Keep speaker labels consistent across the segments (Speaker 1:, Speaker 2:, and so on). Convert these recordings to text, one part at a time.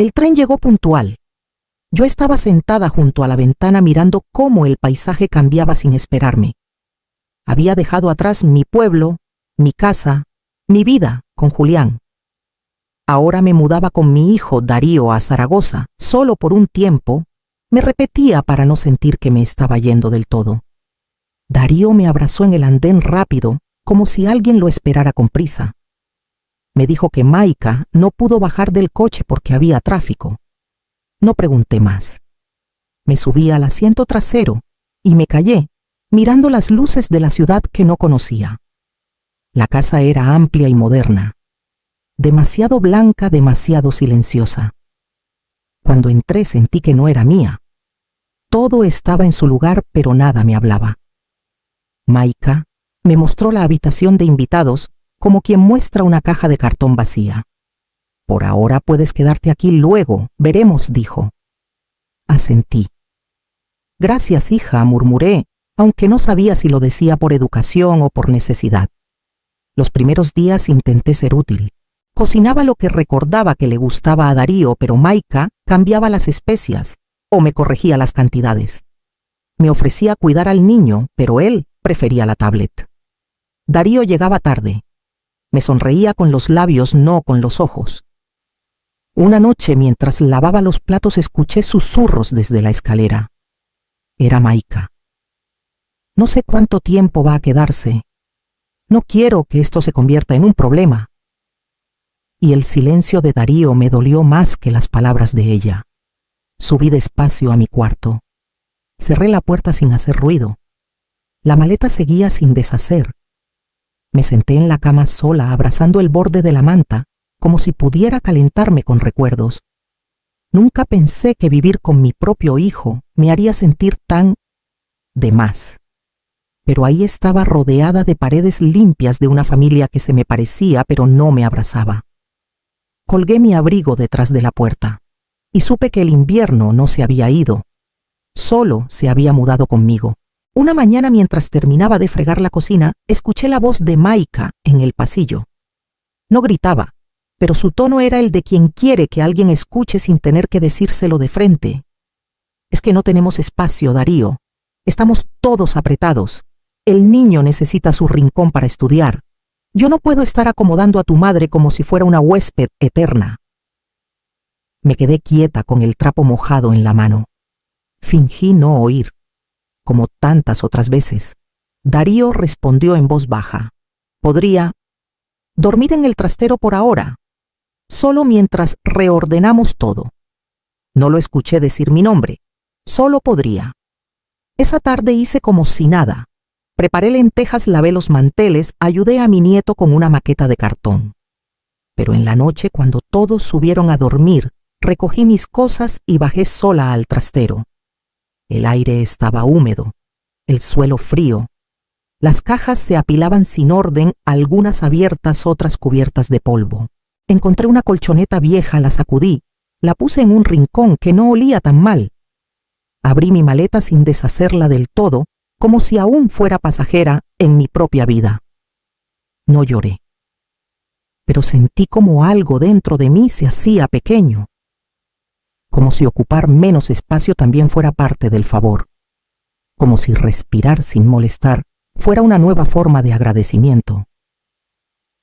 Speaker 1: El tren llegó puntual. Yo estaba sentada junto a la ventana mirando cómo el paisaje cambiaba sin esperarme. Había dejado atrás mi pueblo, mi casa, mi vida con Julián. Ahora me mudaba con mi hijo Darío a Zaragoza, solo por un tiempo. Me repetía para no sentir que me estaba yendo del todo. Darío me abrazó en el andén rápido, como si alguien lo esperara con prisa. Me dijo que Maika no pudo bajar del coche porque había tráfico. No pregunté más. Me subí al asiento trasero y me callé, mirando las luces de la ciudad que no conocía. La casa era amplia y moderna, demasiado blanca, demasiado silenciosa. Cuando entré sentí que no era mía. Todo estaba en su lugar, pero nada me hablaba. Maika me mostró la habitación de invitados como quien muestra una caja de cartón vacía. Por ahora puedes quedarte aquí, luego veremos, dijo. Asentí. Gracias, hija, murmuré, aunque no sabía si lo decía por educación o por necesidad. Los primeros días intenté ser útil. Cocinaba lo que recordaba que le gustaba a Darío, pero Maika cambiaba las especias o me corregía las cantidades. Me ofrecía cuidar al niño, pero él prefería la tablet. Darío llegaba tarde. Me sonreía con los labios, no con los ojos. Una noche, mientras lavaba los platos, escuché susurros desde la escalera. Era Maika. No sé cuánto tiempo va a quedarse. No quiero que esto se convierta en un problema. Y el silencio de Darío me dolió más que las palabras de ella. Subí despacio a mi cuarto. Cerré la puerta sin hacer ruido. La maleta seguía sin deshacer. Me senté en la cama sola, abrazando el borde de la manta, como si pudiera calentarme con recuerdos. Nunca pensé que vivir con mi propio hijo me haría sentir tan de más. Pero ahí estaba rodeada de paredes limpias de una familia que se me parecía, pero no me abrazaba. Colgué mi abrigo detrás de la puerta y supe que el invierno no se había ido. Solo se había mudado conmigo. Una mañana, mientras terminaba de fregar la cocina, escuché la voz de Maika en el pasillo. No gritaba, pero su tono era el de quien quiere que alguien escuche sin tener que decírselo de frente. Es que no tenemos espacio, Darío. Estamos todos apretados. El niño necesita su rincón para estudiar. Yo no puedo estar acomodando a tu madre como si fuera una huésped eterna. Me quedé quieta con el trapo mojado en la mano. Fingí no oír. Como tantas otras veces, Darío respondió en voz baja. Podría dormir en el trastero por ahora, solo mientras reordenamos todo. No lo escuché decir mi nombre, solo podría. Esa tarde hice como si nada. Preparé lentejas, lavé los manteles, ayudé a mi nieto con una maqueta de cartón. Pero en la noche, cuando todos subieron a dormir, recogí mis cosas y bajé sola al trastero. El aire estaba húmedo, el suelo frío. Las cajas se apilaban sin orden, algunas abiertas, otras cubiertas de polvo. Encontré una colchoneta vieja, la sacudí, la puse en un rincón que no olía tan mal. Abrí mi maleta sin deshacerla del todo, como si aún fuera pasajera en mi propia vida. No lloré, pero sentí como algo dentro de mí se hacía pequeño, como si ocupar menos espacio también fuera parte del favor, como si respirar sin molestar fuera una nueva forma de agradecimiento.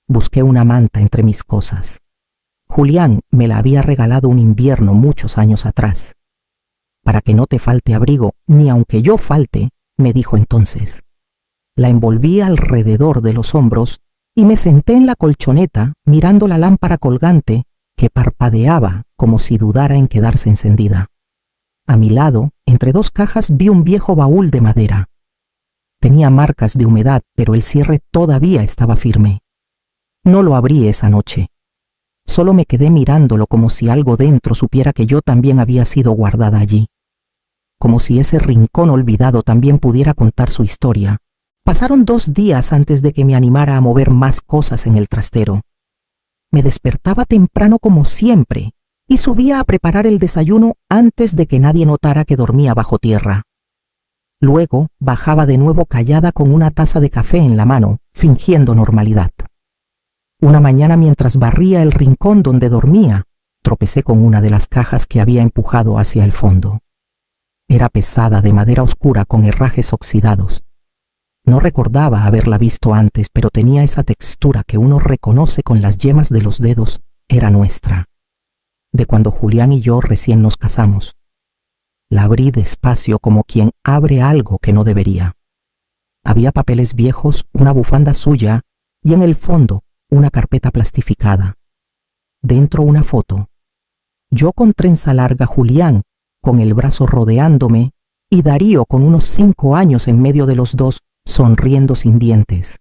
Speaker 1: Busqué una manta entre mis cosas. Julián me la había regalado un invierno muchos años atrás. Para que no te falte abrigo, ni aunque yo falte, me dijo entonces. La envolví alrededor de los hombros y me senté en la colchoneta mirando la lámpara colgante que parpadeaba como si dudara en quedarse encendida. A mi lado, entre dos cajas, vi un viejo baúl de madera. Tenía marcas de humedad, pero el cierre todavía estaba firme. No lo abrí esa noche. Solo me quedé mirándolo como si algo dentro supiera que yo también había sido guardada allí. Como si ese rincón olvidado también pudiera contar su historia. Pasaron 2 días antes de que me animara a mover más cosas en el trastero. Me despertaba temprano como siempre y subía a preparar el desayuno antes de que nadie notara que dormía bajo tierra. Luego bajaba de nuevo callada con una taza de café en la mano, fingiendo normalidad. Una mañana, mientras barría el rincón donde dormía, Tropecé con una de las cajas que había empujado hacia el fondo. Era pesada, de madera oscura con herrajes oxidados. No recordaba haberla visto antes, pero tenía esa textura que uno reconoce con las yemas de los dedos. Era nuestra, de cuando Julián y yo recién nos casamos. La abrí despacio, como quien abre algo que no debería. Había papeles viejos, una bufanda suya y en el fondo una carpeta plastificada. Dentro una foto. Yo con trenza larga, Julián con el brazo rodeándome y Darío con unos 5 años en medio de los dos, sonriendo sin dientes.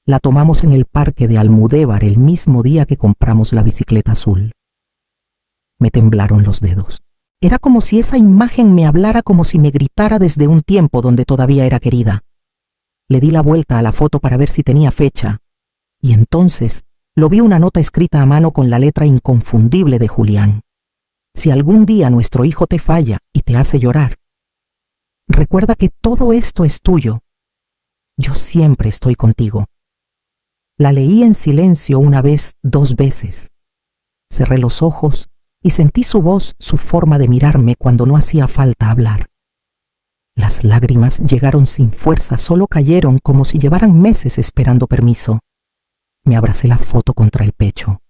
Speaker 1: La tomamos en el parque de Almudévar el mismo día que compramos la bicicleta azul. Me temblaron los dedos. Era como si esa imagen me hablara, como si me gritara desde un tiempo donde todavía era querida. Le di la vuelta a la foto para ver si tenía fecha, y entonces lo vi, una nota escrita a mano con la letra inconfundible de Julián. Si algún día nuestro hijo te falla y te hace llorar, recuerda que todo esto es tuyo. Yo siempre estoy contigo. La leí en silencio una vez, 2 veces. Cerré los ojos y sentí su voz, su forma de mirarme cuando no hacía falta hablar. Las lágrimas llegaron sin fuerza, solo cayeron como si llevaran meses esperando permiso. Me abracé la foto contra el pecho.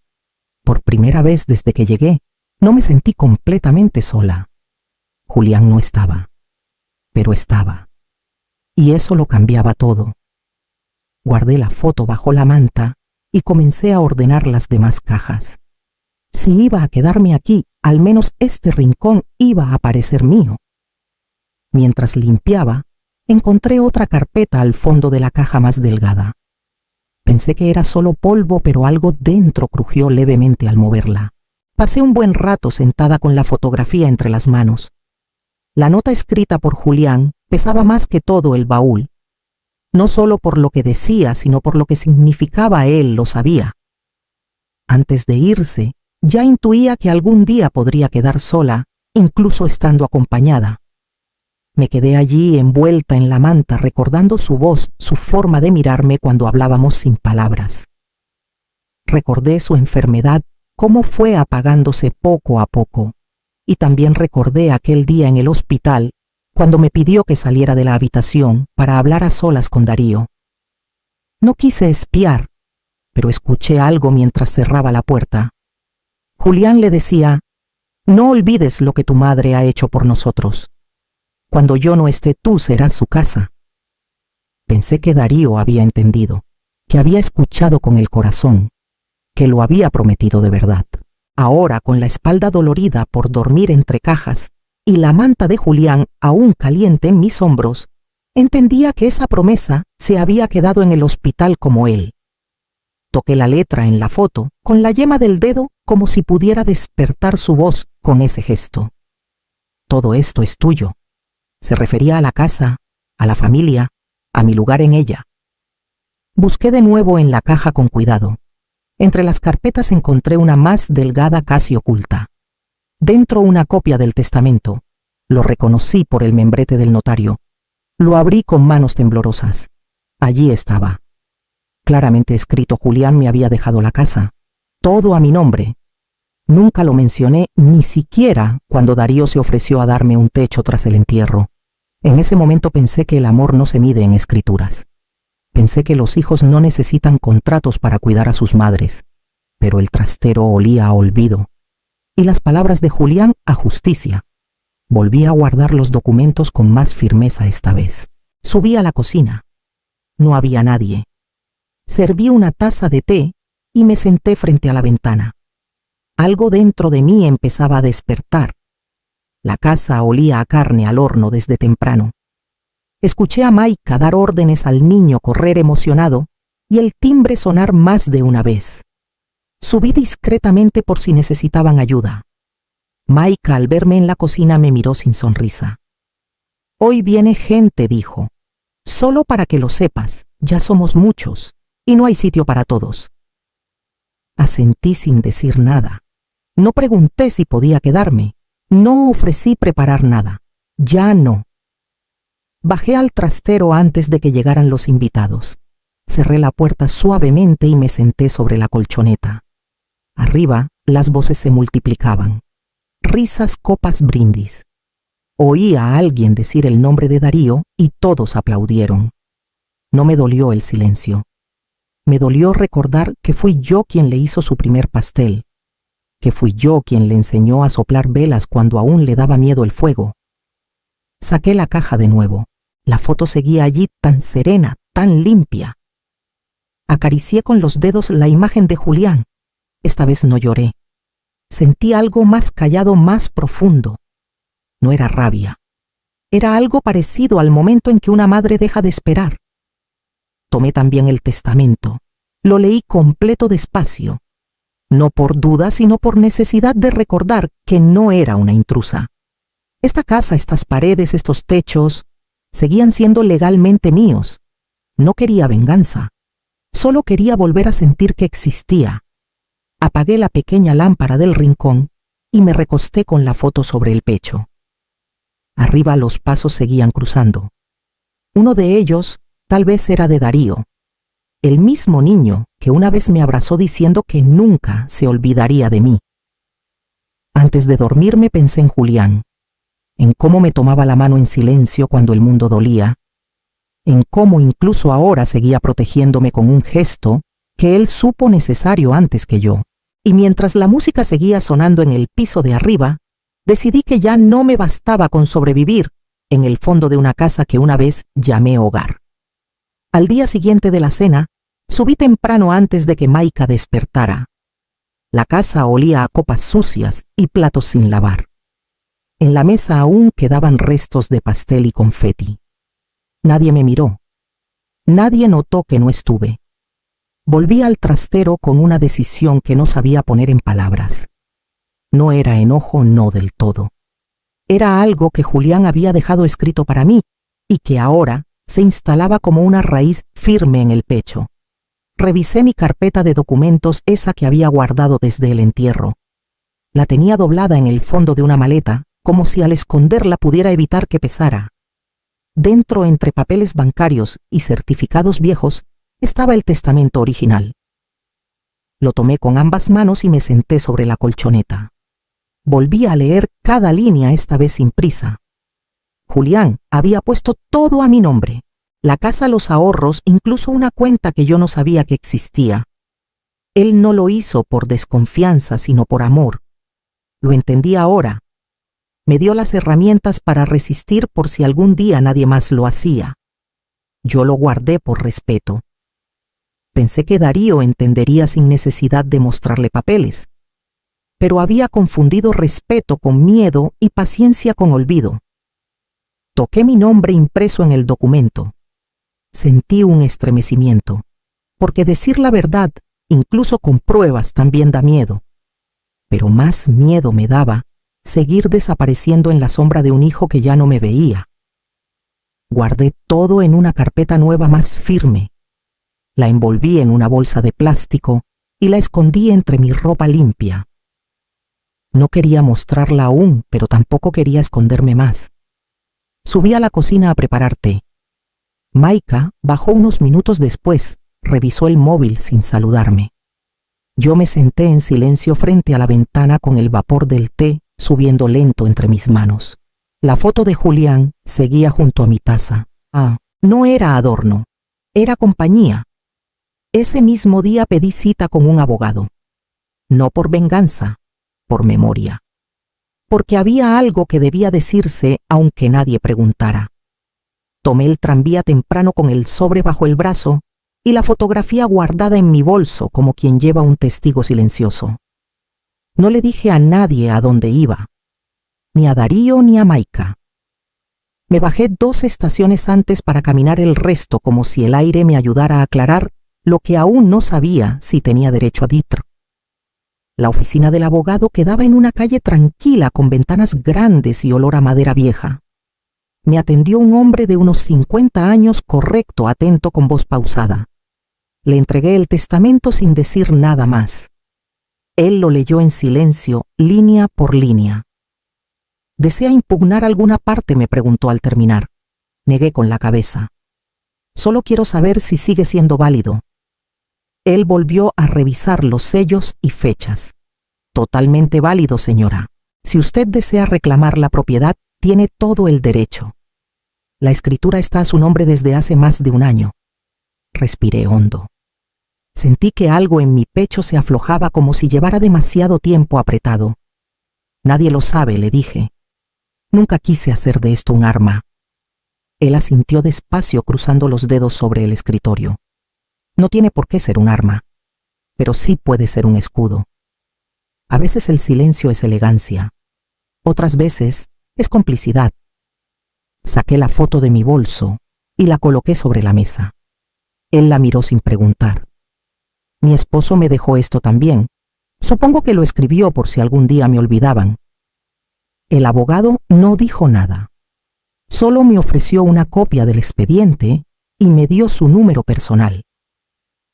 Speaker 1: Por primera vez desde que llegué, no me sentí completamente sola. Julián no estaba, pero estaba. Y eso lo cambiaba todo. Guardé la foto bajo la manta y comencé a ordenar las demás cajas. Si iba a quedarme aquí, al menos este rincón iba a parecer mío. Mientras limpiaba, encontré otra carpeta al fondo de la caja más delgada. Pensé que era solo polvo, pero algo dentro crujió levemente al moverla. Pasé un buen rato sentada con la fotografía entre las manos. La nota escrita por Julián pesaba más que todo el baúl. No solo por lo que decía, sino por lo que significaba. Él lo sabía. Antes de irse, ya intuía que algún día podría quedar sola, incluso estando acompañada. Me quedé allí envuelta en la manta, recordando su voz, su forma de mirarme cuando hablábamos sin palabras. Recordé su enfermedad, cómo fue apagándose poco a poco, y también recordé aquel día en el hospital, cuando me pidió que saliera de la habitación para hablar a solas con Darío. No quise espiar, pero escuché algo mientras cerraba la puerta. Julián le decía: «No olvides lo que tu madre ha hecho por nosotros. Cuando yo no esté, tú serás su casa». Pensé que Darío había entendido, que había escuchado con el corazón, que lo había prometido de verdad. Ahora, con la espalda dolorida por dormir entre cajas y la manta de Julián aún caliente en mis hombros, entendía que esa promesa se había quedado en el hospital como él. Toqué la letra en la foto con la yema del dedo, como si pudiera despertar su voz con ese gesto. «Todo esto es tuyo». Se refería a la casa, a la familia, a mi lugar en ella. Busqué de nuevo en la caja con cuidado. Entre las carpetas encontré una más delgada, casi oculta. Dentro una copia del testamento. Lo reconocí por el membrete del notario. Lo abrí con manos temblorosas. Allí estaba. Claramente escrito: Julián me había dejado la casa. Todo a mi nombre. Nunca lo mencioné, ni siquiera cuando Darío se ofreció a darme un techo tras el entierro. En ese momento pensé que el amor no se mide en escrituras. Pensé que los hijos no necesitan contratos para cuidar a sus madres, pero el trastero olía a olvido, y las palabras de Julián a justicia. Volví a guardar los documentos con más firmeza esta vez. Subí a la cocina. No había nadie. Serví una taza de té y me senté frente a la ventana. Algo dentro de mí empezaba a despertar. La casa olía a carne al horno desde temprano. Escuché a Maika dar órdenes al niño, correr emocionado, y el timbre sonar más de una vez. Subí discretamente por si necesitaban ayuda. Maika, al verme en la cocina, me miró sin sonrisa. «Hoy viene gente», dijo. «Solo para que lo sepas, ya somos muchos, y no hay sitio para todos». Asentí sin decir nada. No pregunté si podía quedarme. No ofrecí preparar nada. Ya no. Bajé al trastero antes de que llegaran los invitados. Cerré la puerta suavemente y me senté sobre la colchoneta. Arriba, las voces se multiplicaban. Risas, copas, brindis. Oí a alguien decir el nombre de Darío y todos aplaudieron. No me dolió el silencio. Me dolió recordar que fui yo quien le hizo su primer pastel, que fui yo quien le enseñó a soplar velas cuando aún le daba miedo el fuego. Saqué la caja de nuevo. La foto seguía allí tan serena, tan limpia. Acaricié con los dedos la imagen de Julián. Esta vez no lloré. Sentí algo más callado, más profundo. No era rabia. Era algo parecido al momento en que una madre deja de esperar. Tomé también el testamento. Lo leí completo despacio. No por duda, sino por necesidad de recordar que no era una intrusa. Esta casa, estas paredes, estos techos, seguían siendo legalmente míos. No quería venganza. Solo quería volver a sentir que existía. Apagué la pequeña lámpara del rincón y me recosté con la foto sobre el pecho. Arriba los pasos seguían cruzando. Uno de ellos tal vez era de Darío, el mismo niño que una vez me abrazó diciendo que nunca se olvidaría de mí. Antes de dormirme pensé en Julián, en cómo me tomaba la mano en silencio cuando el mundo dolía, en cómo incluso ahora seguía protegiéndome con un gesto que él supo necesario antes que yo. Y mientras la música seguía sonando en el piso de arriba, decidí que ya no me bastaba con sobrevivir en el fondo de una casa que una vez llamé hogar. Al día siguiente de la cena, subí temprano antes de que Maika despertara. La casa olía a copas sucias y platos sin lavar. En la mesa aún quedaban restos de pastel y confeti. Nadie me miró. Nadie notó que no estuve. Volví al trastero con una decisión que no sabía poner en palabras. No era enojo, no del todo. Era algo que Julián había dejado escrito para mí y que ahora se instalaba como una raíz firme en el pecho. Revisé mi carpeta de documentos, esa que había guardado desde el entierro. La tenía doblada en el fondo de una maleta, como si al esconderla pudiera evitar que pesara. Dentro, entre papeles bancarios y certificados viejos, estaba el testamento original. Lo tomé con ambas manos y me senté sobre la colchoneta. Volví a leer cada línea, esta vez sin prisa. Julián había puesto todo a mi nombre: la casa, los ahorros, incluso una cuenta que yo no sabía que existía. Él no lo hizo por desconfianza, sino por amor. Lo entendí ahora. Me dio las herramientas para resistir por si algún día nadie más lo hacía. Yo lo guardé por respeto. Pensé que Darío entendería sin necesidad de mostrarle papeles, pero había confundido respeto con miedo y paciencia con olvido. Toqué mi nombre impreso en el documento. Sentí un estremecimiento, porque decir la verdad, incluso con pruebas, también da miedo. Pero más miedo me daba seguir desapareciendo en la sombra de un hijo que ya no me veía. Guardé todo en una carpeta nueva más firme. La envolví en una bolsa de plástico y la escondí entre mi ropa limpia. No quería mostrarla aún, pero tampoco quería esconderme más. Subí a la cocina a preparar té. Maika bajó unos minutos después, revisó el móvil sin saludarme. Yo me senté en silencio frente a la ventana con el vapor del té subiendo lento entre mis manos. La foto de Julián seguía junto a mi taza. No era adorno, era compañía. Ese mismo día pedí cita con un abogado. No por venganza, por memoria. Porque había algo que debía decirse aunque nadie preguntara. Tomé el tranvía temprano con el sobre bajo el brazo y la fotografía guardada en mi bolso como quien lleva un testigo silencioso. No le dije a nadie a dónde iba, ni a Darío ni a Maika. Me bajé 2 estaciones antes para caminar el resto como si el aire me ayudara a aclarar lo que aún no sabía si tenía derecho a DITR. La oficina del abogado quedaba en una calle tranquila con ventanas grandes y olor a madera vieja. Me atendió un hombre de unos 50 años, correcto, atento, con voz pausada. Le entregué el testamento sin decir nada más. Él lo leyó en silencio, línea por línea. ¿Desea impugnar alguna parte?, me preguntó al terminar. Negué con la cabeza. Solo quiero saber si sigue siendo válido. Él volvió a revisar los sellos y fechas. Totalmente válido, señora. Si usted desea reclamar la propiedad, tiene todo el derecho. La escritura está a su nombre desde hace más de un año. Respiré hondo. Sentí que algo en mi pecho se aflojaba como si llevara demasiado tiempo apretado. Nadie lo sabe, le dije. Nunca quise hacer de esto un arma. Él asintió despacio cruzando los dedos sobre el escritorio. No tiene por qué ser un arma, pero sí puede ser un escudo. A veces el silencio es elegancia. Otras veces es complicidad. Saqué la foto de mi bolso y la coloqué sobre la mesa. Él la miró sin preguntar. Mi esposo me dejó esto también. Supongo que lo escribió por si algún día me olvidaban. El abogado no dijo nada. Solo me ofreció una copia del expediente y me dio su número personal.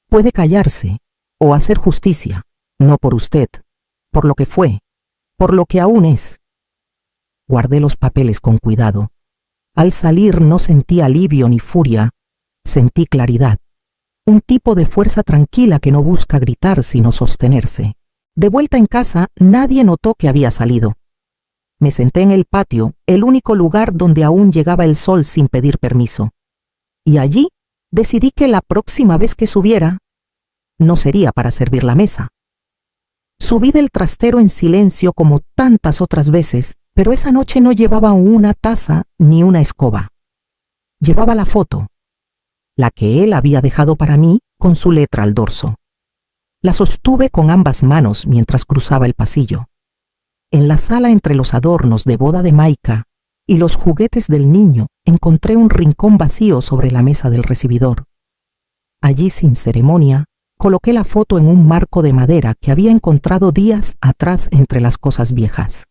Speaker 1: Puede callarse o hacer justicia, no por usted, por lo que fue, por lo que aún es. Guardé los papeles con cuidado. Al salir no sentí alivio ni furia, sentí claridad. Un tipo de fuerza tranquila que no busca gritar sino sostenerse. De vuelta en casa, nadie notó que había salido. Me senté en el patio, el único lugar donde aún llegaba el sol sin pedir permiso. Y allí decidí que la próxima vez que subiera, no sería para servir la mesa. Subí del trastero en silencio como tantas otras veces, pero esa noche no llevaba una taza ni una escoba. Llevaba la foto, la que él había dejado para mí con su letra al dorso. La sostuve con ambas manos mientras cruzaba el pasillo. En la sala, entre los adornos de boda de Maika y los juguetes del niño, encontré un rincón vacío sobre la mesa del recibidor. Allí, sin ceremonia, coloqué la foto en un marco de madera que había encontrado días atrás entre las cosas viejas.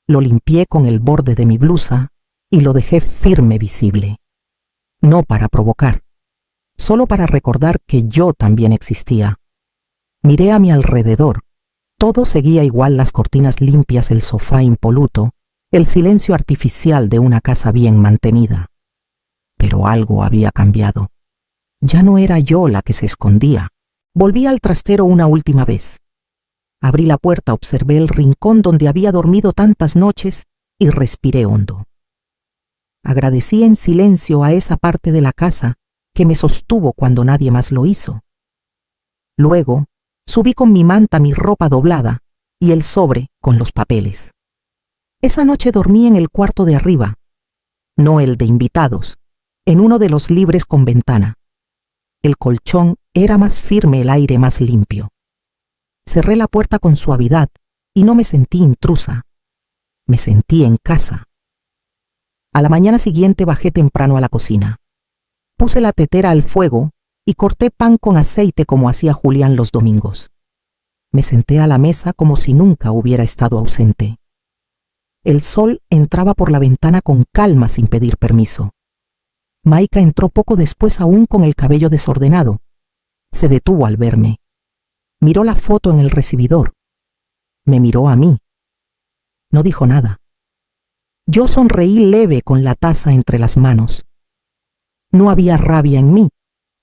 Speaker 1: Lo limpié con el borde de mi blusa y lo dejé firme visible. No para provocar, solo para recordar que yo también existía. Miré a mi alrededor. Todo seguía igual: las cortinas limpias, el sofá impoluto, el silencio artificial de una casa bien mantenida. Pero algo había cambiado. Ya no era yo la que se escondía. Volví al trastero una última vez. Abrí la puerta, observé el rincón donde había dormido tantas noches y respiré hondo. Agradecí en silencio a esa parte de la casa que me sostuvo cuando nadie más lo hizo. Luego, subí con mi manta, mi ropa doblada y el sobre con los papeles. Esa noche dormí en el cuarto de arriba, no el de invitados, en uno de los libres con ventana. El colchón era más firme, el aire más limpio. Cerré la puerta con suavidad y no me sentí intrusa. Me sentí en casa. A la mañana siguiente bajé temprano a la cocina. Puse la tetera al fuego y corté pan con aceite como hacía Julián los domingos. Me senté a la mesa como si nunca hubiera estado ausente. El sol entraba por la ventana con calma sin pedir permiso. Maika entró poco después, aún con el cabello desordenado. Se detuvo al verme. Miró la foto en el recibidor. Me miró a mí. No dijo nada. Yo sonreí leve con la taza entre las manos. No había rabia en mí,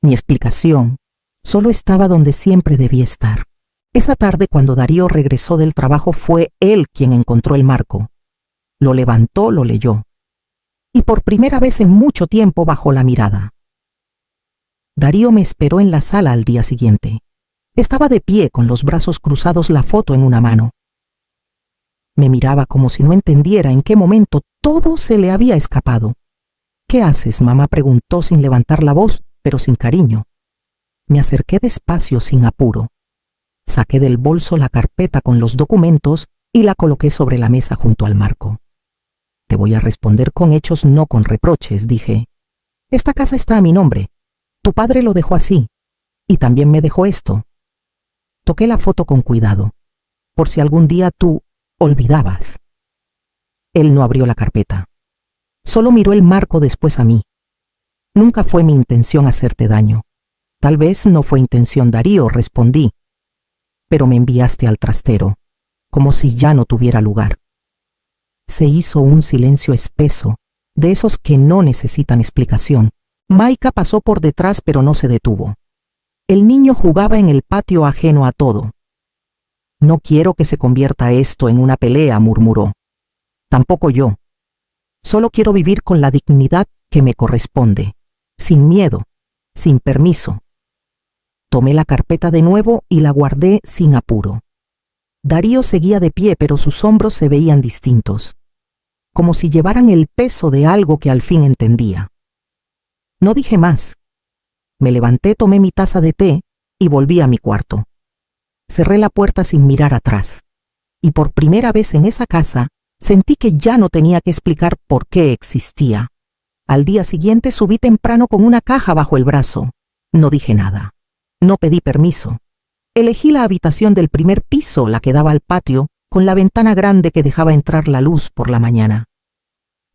Speaker 1: ni explicación. Solo estaba donde siempre debía estar. Esa tarde, cuando Darío regresó del trabajo, fue él quien encontró el marco. Lo levantó, lo leyó. Y por primera vez en mucho tiempo bajó la mirada. Darío me esperó en la sala al día siguiente. Estaba de pie con los brazos cruzados, la foto en una mano. Me miraba como si no entendiera en qué momento todo se le había escapado. «¿Qué haces, mamá?», preguntó sin levantar la voz, pero sin cariño. Me acerqué despacio, sin apuro. Saqué del bolso la carpeta con los documentos y la coloqué sobre la mesa junto al marco. «Te voy a responder con hechos, no con reproches», dije. «Esta casa está a mi nombre. Tu padre lo dejó así. Y también me dejó esto». Toqué la foto con cuidado, por si algún día tú olvidabas. Él no abrió la carpeta. Solo miró el marco, después a mí. «Nunca fue mi intención hacerte daño». «Tal vez no fue intención, Darío», respondí. «Pero me enviaste al trastero, como si ya no tuviera lugar». Se hizo un silencio espeso, de esos que no necesitan explicación. Maika pasó por detrás, pero no se detuvo. El niño jugaba en el patio ajeno a todo. No quiero que se convierta esto en una pelea, murmuró. Tampoco yo. Solo quiero vivir con la dignidad que me corresponde, sin miedo, sin permiso. Tomé la carpeta de nuevo y la guardé sin apuro. Darío seguía de pie, pero sus hombros se veían distintos, como si llevaran el peso de algo que al fin entendía. No dije más. Me levanté, tomé mi taza de té y volví a mi cuarto. Cerré la puerta sin mirar atrás, y por primera vez en esa casa sentí que ya no tenía que explicar por qué existía. Al día siguiente subí temprano con una caja bajo el brazo. No dije nada. No pedí permiso. Elegí la habitación del primer piso, la que daba al patio, con la ventana grande que dejaba entrar la luz por la mañana.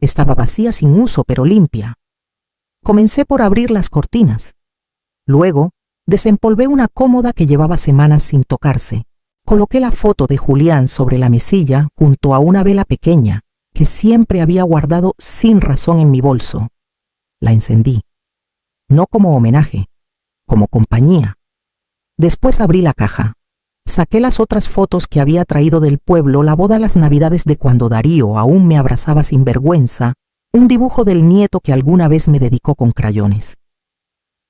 Speaker 1: Estaba vacía, sin uso, pero limpia. Comencé por abrir las cortinas. Luego, desempolvé una cómoda que llevaba semanas sin tocarse. Coloqué la foto de Julián sobre la mesilla junto a una vela pequeña que siempre había guardado sin razón en mi bolso. La encendí. No como homenaje, como compañía. Después abrí la caja. Saqué las otras fotos que había traído del pueblo, la boda, las navidades de cuando Darío aún me abrazaba sin vergüenza, un dibujo del nieto que alguna vez me dedicó con crayones.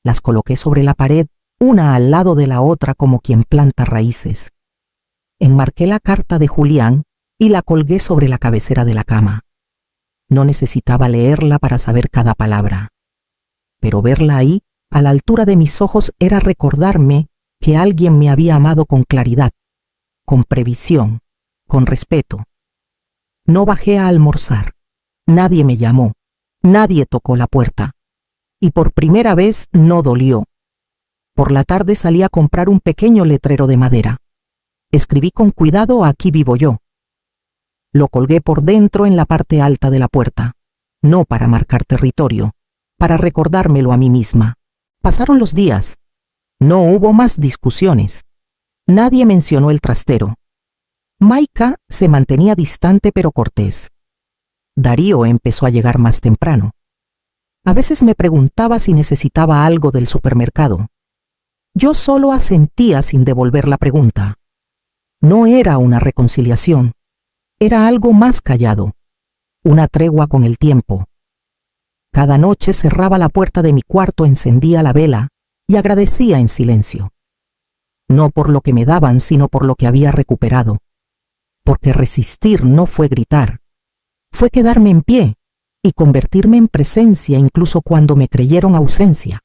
Speaker 1: Las coloqué sobre la pared, una al lado de la otra como quien planta raíces. Enmarqué la carta de Julián y la colgué sobre la cabecera de la cama. No necesitaba leerla para saber cada palabra. Pero verla ahí, a la altura de mis ojos, era recordarme que alguien me había amado con claridad, con previsión, con respeto. No bajé a almorzar. Nadie me llamó. Nadie tocó la puerta. Y por primera vez no dolió. Por la tarde salí a comprar un pequeño letrero de madera. Escribí con cuidado: aquí vivo yo. Lo colgué por dentro en la parte alta de la puerta, no para marcar territorio, para recordármelo a mí misma. Pasaron los días. No hubo más discusiones. Nadie mencionó el trastero. Maika se mantenía distante pero cortés. Darío empezó a llegar más temprano. A veces me preguntaba si necesitaba algo del supermercado. Yo solo asentía sin devolver la pregunta. No era una reconciliación. Era algo más callado. Una tregua con el tiempo. Cada noche cerraba la puerta de mi cuarto, encendía la vela y agradecía en silencio. No por lo que me daban, sino por lo que había recuperado. Porque resistir no fue gritar. Fue quedarme en pie y convertirme en presencia incluso cuando me creyeron ausencia.